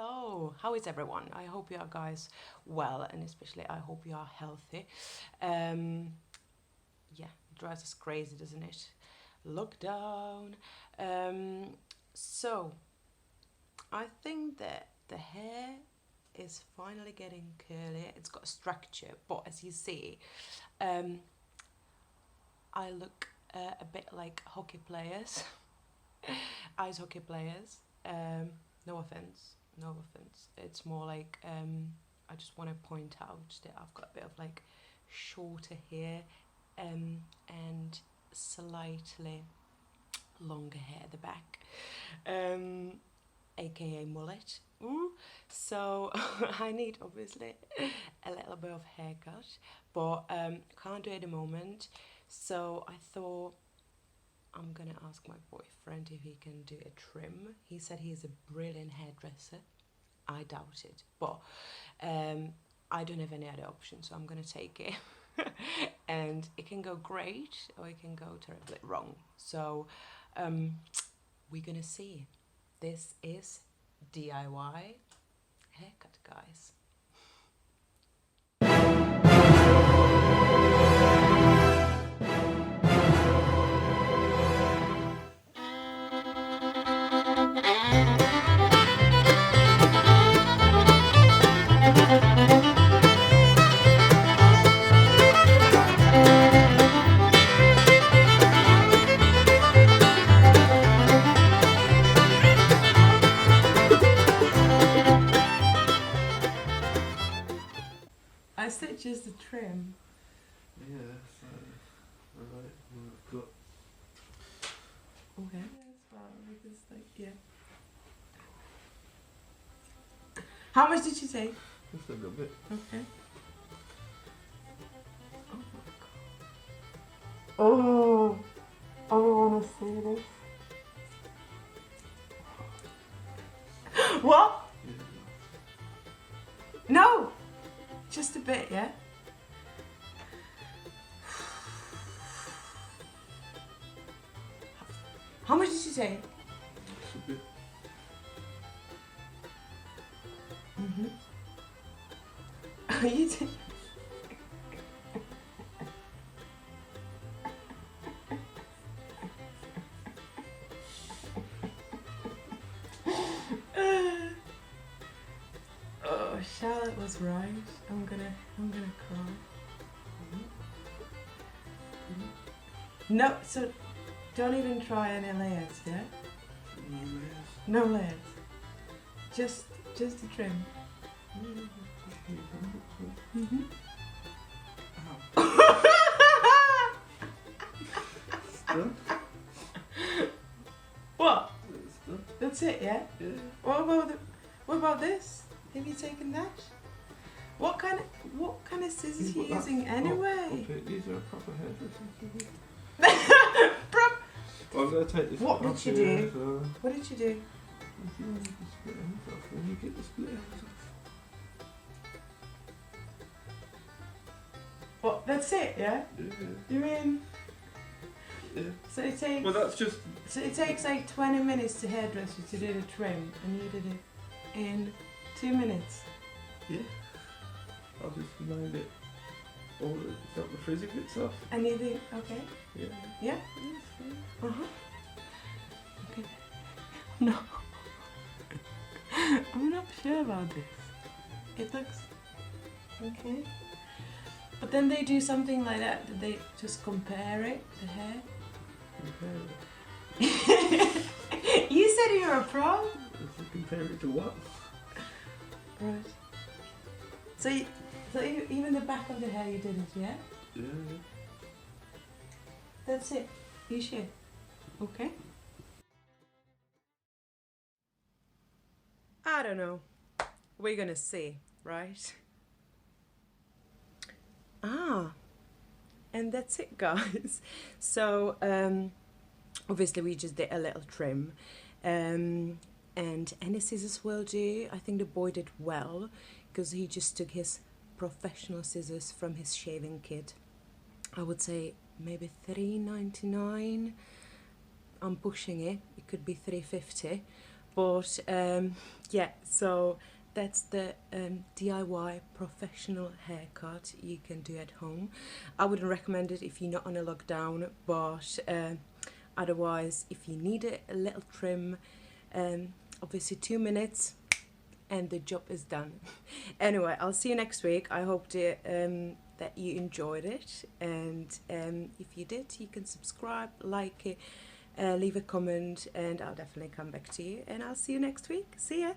Hello, how is everyone? I hope you are guys well, and especially I hope you are healthy. Yeah, it drives us crazy, doesn't it? Lockdown. So I think that the hair is finally getting curly. It's got structure, but as you see, I look a bit like hockey players, ice hockey players. No offense, no offense. It's more like I just want to point out that I've got a bit of like shorter hair and slightly longer hair at the back, aka mullet. Ooh. So I need obviously a little bit of haircut, but can't do it at the moment. So I thought I'm gonna ask my boyfriend if he can do a trim. He said he's a brilliant hairdresser. I doubt it, but I don't have any other option, so I'm gonna take it. And it can go great or it can go terribly wrong. So we're gonna see. This is DIY haircut, guys. I said just a trim. Yeah, so, alright, I've got... Okay. That's fine, because like, yeah. How much did you take? Just a little bit. Okay. Oh my god. Oh, I don't want to see this. What? No! Just a bit, yeah? How much did you take? Just a bit. You did. Oh, Charlotte was right. I'm gonna cry. No, so don't even try any layers, yeah? No layers. No layers. Just a trim. Mm-hmm. Done? What? It's done. That's it, yeah? Yeah. What about this? Have you taken that? What kind of scissors are you using anyway? Okay, these are proper hairdressers. Prop. Well, I'm going to take this What off did you here, do? so... What did you do? If you want to split ends off, then you get the split ends off. What? That's it, yeah? Yeah. You mean? Yeah. So it takes. Well, that's just... So it takes like 20 minutes to hairdress you to do the trim, and you did it in 2 minutes. Yeah. I'll just made it all the frizzy bits off. And you think, okay, Yeah. yeah, Yes, uh huh. Okay. No, I'm not sure about this. It looks okay, but then they do something like that. Did they just compare it, the hair? Compare it. You said you're a pro. Compare it to what? Right. So even the back of the hair you did it, yeah? Yeah. That's it. You sure? Okay. I don't know. We're gonna see, right? Ah, and that's it, guys. So obviously we just did a little trim, and any scissors will do. I think the boy did well because he just took his professional scissors from his shaving kit. I would say maybe $3.99. I'm pushing it. It could be $3.50, But yeah, so that's the DIY professional haircut you can do at home. I wouldn't recommend it if you're not on a lockdown, but otherwise, if you need a little trim, obviously 2 minutes and the job is done. Anyway, I'll see you next week. I hope that you enjoyed it, and if you did, you can subscribe, like it, leave a comment, and I'll definitely come back to you, and I'll see you next week. See ya.